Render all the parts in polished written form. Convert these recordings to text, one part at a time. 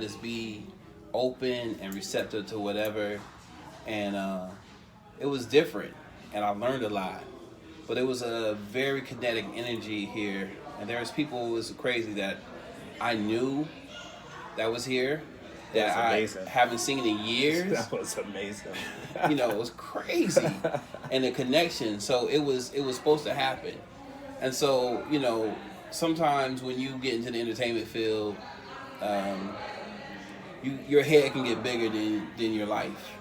just be open and receptive to whatever, and it was different, and I learned a lot. But it was a very kinetic energy here, and there was people. It was crazy that I knew that was here that That's I amazing. haven't seen in years. That was amazing. It was crazy, and the connection. So it was supposed to happen, and so sometimes when you get into the entertainment field, um, your head can get bigger than your life,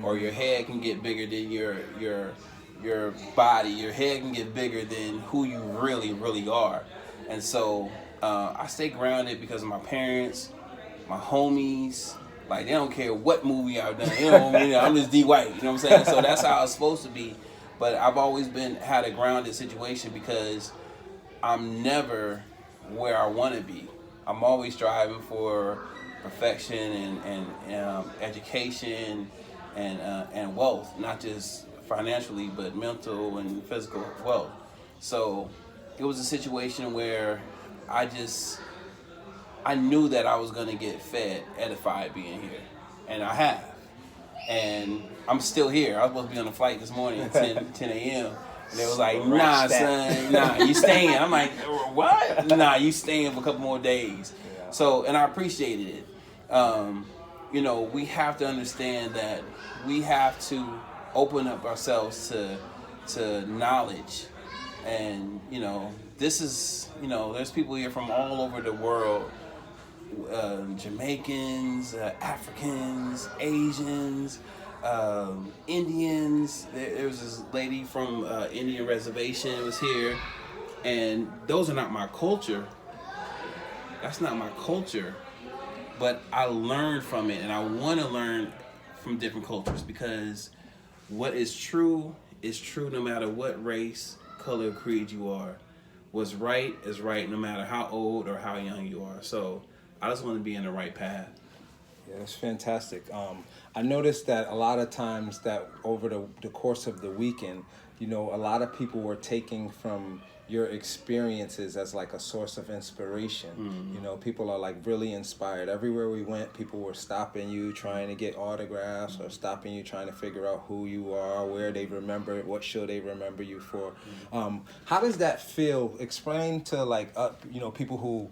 or your head can get bigger than your body. Your head can get bigger than who you really are, and so I stay grounded because of my parents, my homies. Like they don't care what movie I've done. I'm just D White. You know what I'm saying? So that's how it's supposed to be. But I've always had a grounded situation because I'm never where I want to be. I'm always striving for perfection and education and wealth, not just financially, but mental and physical wealth. So it was a situation where I knew that I was gonna get fed, edified being here, and I have. And I'm still here. I was supposed to be on a flight this morning at 10 a.m. And they was like, nah, son, nah, you staying. I'm like, what? Nah, you staying for a couple more days. Yeah. So, and I appreciated it. We have to understand that we have to open up ourselves to knowledge. And, this is, there's people here from all over the world. Jamaicans, Africans, Asians, Indians. There was this lady from Indian reservation was here, and those are not my culture. That's not my culture, but I learned from it, and I want to learn from different cultures because what is true no matter what race, color, creed you are. What's right is right no matter how old or how young you are. So I just want to be in the right path. Yeah, that's fantastic. I noticed that a lot of times that over the course of the weekend, a lot of people were taking from your experiences as like a source of inspiration. Mm-hmm. People are like really inspired. Everywhere we went, people were stopping you, trying to get autographs, or stopping you, trying to figure out who you are, where they remember, what show they remember you for. Mm-hmm. How does that feel? Explain to people who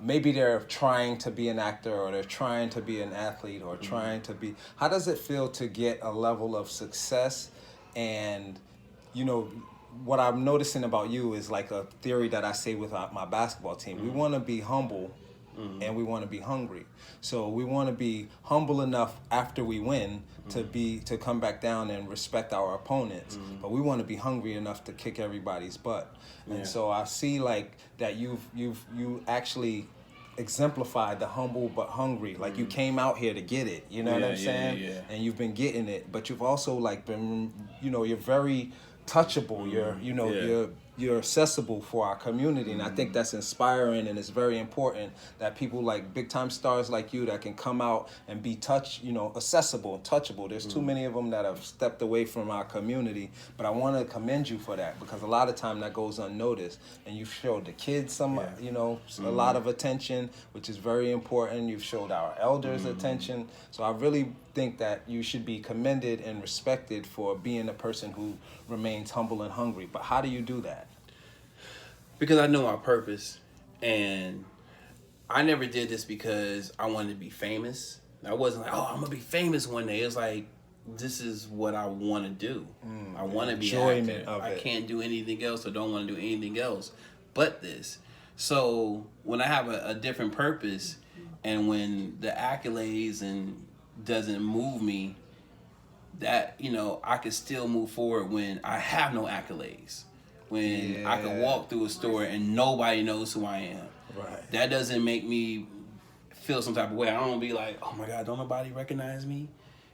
maybe they're trying to be an actor, or they're trying to be an athlete, or trying to be. How does it feel to get a level of success? And what I'm noticing about you is like a theory that I say with my basketball team. Mm-hmm. We want to be humble, and we want to be hungry. So we want to be humble enough after we win to come back down and respect our opponents. Mm-hmm. But we want to be hungry enough to kick everybody's butt. Yeah. And so I see like that you actually exemplified the humble but hungry. Like you came out here to get it. You know what I'm saying? Yeah. And you've been getting it, but you've also like been you're very touchable. You're accessible for our community, and I think that's inspiring, and it's very important that people like big time stars like you that can come out and be accessible and touchable. There's too many of them that have stepped away from our community, but I want to commend you for that because a lot of time that goes unnoticed, and you've showed the kids a lot of attention, which is very important. You've showed our elders attention, so I really think that you should be commended and respected for being a person who remains humble and hungry. But how do you do that? Because I know my purpose, and I never did this because I wanted to be famous. I wasn't like, I'm gonna be famous one day. It's like, this is what I want to do. I want to be an actor. I can't do anything else, or don't want to do anything else but this. So when I have a different purpose, and when the accolades and doesn't move me, that I can still move forward when I have no accolades. When I can walk through a store and nobody knows who I am. Right. That doesn't make me feel some type of way. I don't be like, oh my God, don't nobody recognize me?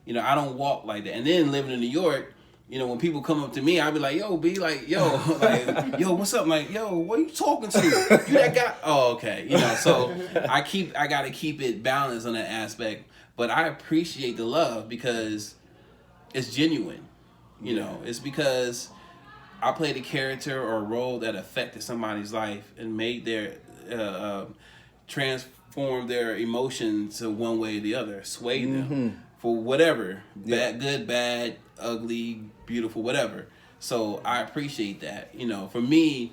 I don't walk like that. And then living in New York, when people come up to me, I'll be like, yo, B, like, yo, like, yo, what's up? Like, yo, what are you talking to? You that guy? Oh, okay. So I got to keep it balanced on that aspect. But I appreciate the love because it's genuine. It's because I played a character or a role that affected somebody's life and made their transform their emotions to one way or the other, sway them for whatever, bad, good, bad, ugly, beautiful, whatever. So I appreciate that. You know, for me,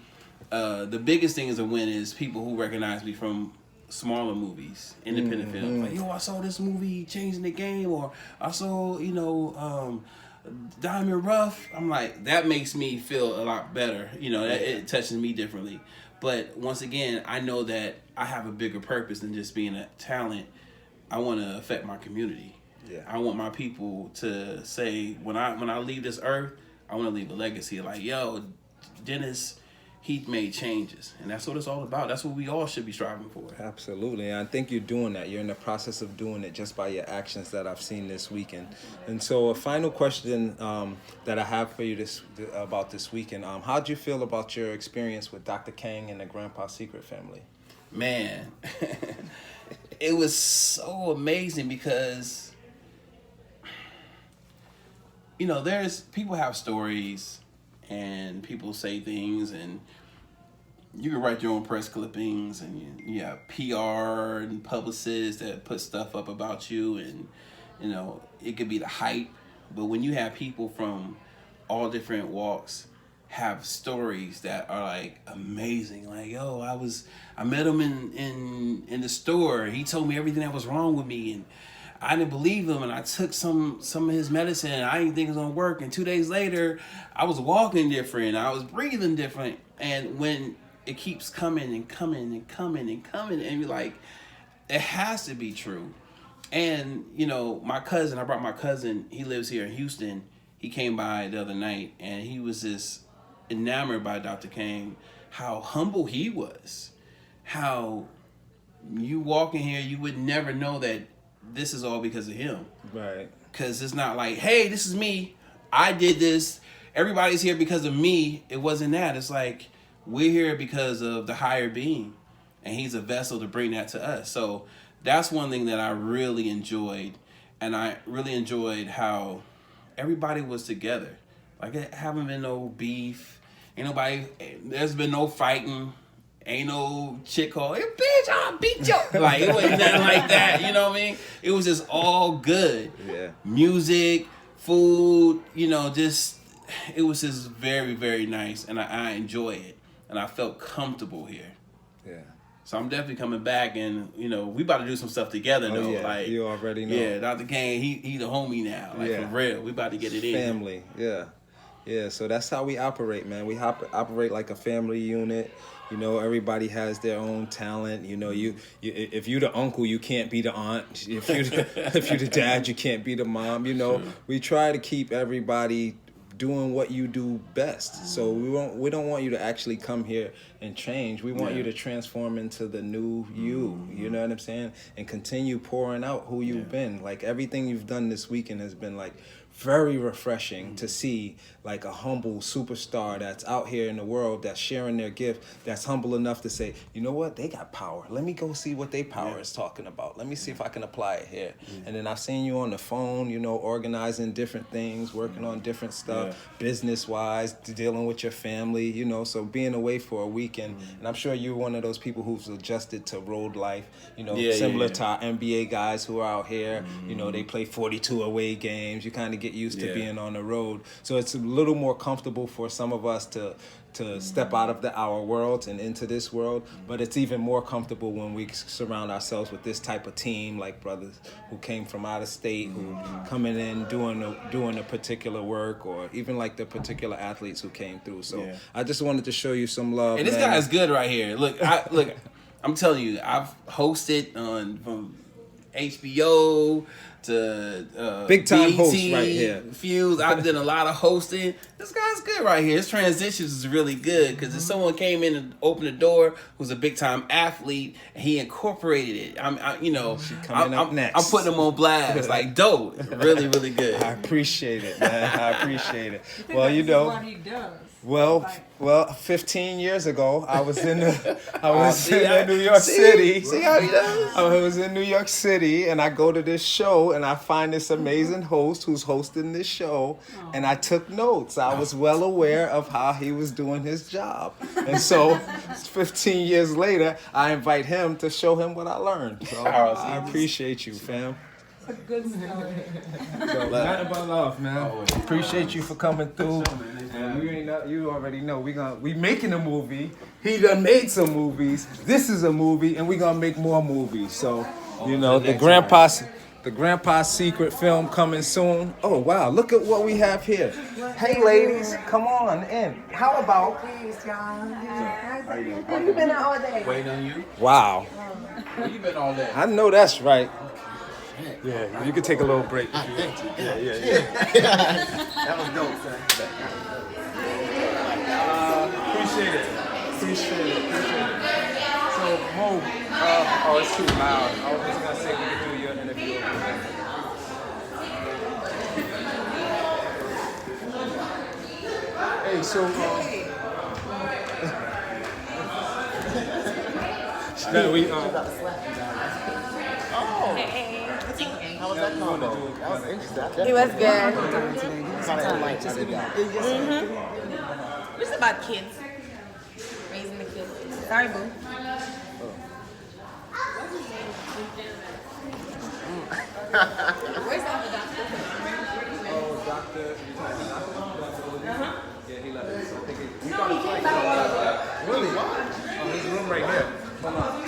the biggest thing as a win is people who recognize me from smaller movies, independent films. Like, yo, I saw this movie changing the game, or I saw, Diamond Rough. I'm like, that makes me feel a lot better. You know, it touches me differently. But once again, I know that I have a bigger purpose than just being a talent. I want to affect my community. Yeah. I want my people to say, when I leave this earth, I want to leave a legacy. Like, yo, Dennis, he made changes, and that's what it's all about. That's what we all should be striving for. Absolutely, and I think you're doing that. You're in the process of doing it just by your actions that I've seen this weekend. And so, a final question that I have for you about this weekend: how'd you feel about your experience with Dr. Kang and the Grandpa Secret family? Man, it was so amazing because, there's people have stories. And people say things, and you can write your own press clippings, and you have PR and publicists that put stuff up about you, and it could be the hype. But when you have people from all different walks have stories that are like amazing, like, yo, I met him in the store. He told me everything that was wrong with me, and I didn't believe him, and I took some of his medicine, and I didn't think it was gonna work. And 2 days later, I was walking different, I was breathing different. And when it keeps coming and coming and coming and coming, and you're like, it has to be true. And my cousin, I brought my cousin. He lives here in Houston. He came by the other night, and he was just enamored by Dr. Kang. How humble he was. How you walk in here, you would never know that this is all because of him. Right. Because it's not like, hey, this is me. I did this. Everybody's here because of me. It wasn't that. It's like, we're here because of the higher being. And he's a vessel to bring that to us. So that's one thing that I really enjoyed. And I really enjoyed how everybody was together. Like, there haven't been no beef. There's been no fighting. Ain't no chick called, hey, bitch, I'll beat you. Like, it wasn't nothing like that, you know what I mean? It was just all good. Yeah. Music, food, it was just very, very nice. And I enjoy it. And I felt comfortable here. Yeah. So I'm definitely coming back, and, we about to do some stuff together, though. Yeah, like, you already know. Yeah, Dr. Kang, he the homie now. Like, for real. We about to get it in. Family, yeah. Yeah, so that's how we operate, man. We operate like a family unit. Everybody has their own talent. You if you the uncle, you can't be the aunt. If you the dad, you can't be the mom. We try to keep everybody doing what you do best. So we don't want you to actually come here and change. We want you to transform into the new you. You know what I'm saying? And continue pouring out who you've been. Like, everything you've done this weekend has been like very refreshing to see, like, a humble superstar that's out here in the world, that's sharing their gift, that's humble enough to say, you know what, they got power. Let me go see what their power is talking about. Let me see if I can apply it here. And then I've seen you on the phone, organizing different things, working on different stuff, business-wise, dealing with your family, so being away for a weekend. And I'm sure you're one of those people who's adjusted to road life, similar to our NBA guys who are out here. They play 42 away games. You kind of get used to being on the road. So it's a little more comfortable for some of us to step out of our world and into this world, but it's even more comfortable when we surround ourselves with this type of team, like brothers who came from out of state, who coming in doing a particular work, or even like the particular athletes who came through. So I just wanted to show you some love. And this guy is good right here. Look, I'm telling you, I've hosted from HBO to big time BT, host right here. Fuse. I've done a lot of hosting. This guy's good right here. His transitions is really good, because if someone came in and opened the door who's a big time athlete, and he incorporated it, I'm putting him on blast. Like, dope. Really, really good. I appreciate it, man. I appreciate it. Well, this is what he does. Well, 15 years ago, I was in New York City. See how he does? I was in New York City, and I go to this show, and I find this amazing host who's hosting this show, and I took notes. I was well aware of how he was doing his job, and so 15 years later, I invite him to show him what I learned. So I appreciate you, fam. A good story. So, nothing but love, man. Appreciate you for coming through. And you already know we making a movie. He done made some movies. This is a movie, and we gonna make more movies. So the Grandpa's Secret film coming soon. Oh wow, look at what we have here. Hey ladies, come on in. How about? Please, y'all. Where you been all day? Waiting on you. Wow. Where you been all day? I know that's right. Yeah, you can take a little break. Yeah. That was dope, son. Appreciate it. So, Mo, oh, it's too loud. I was just going to say we can do your interview over there. Hey, so, How was that combo? That was interesting. It was good. It's about kids. Raising the kids. Sorry, boo. Where's the other doctor? Oh, Doctor. Yeah, he left it. So I think you got to Really? his room right here. Hold on.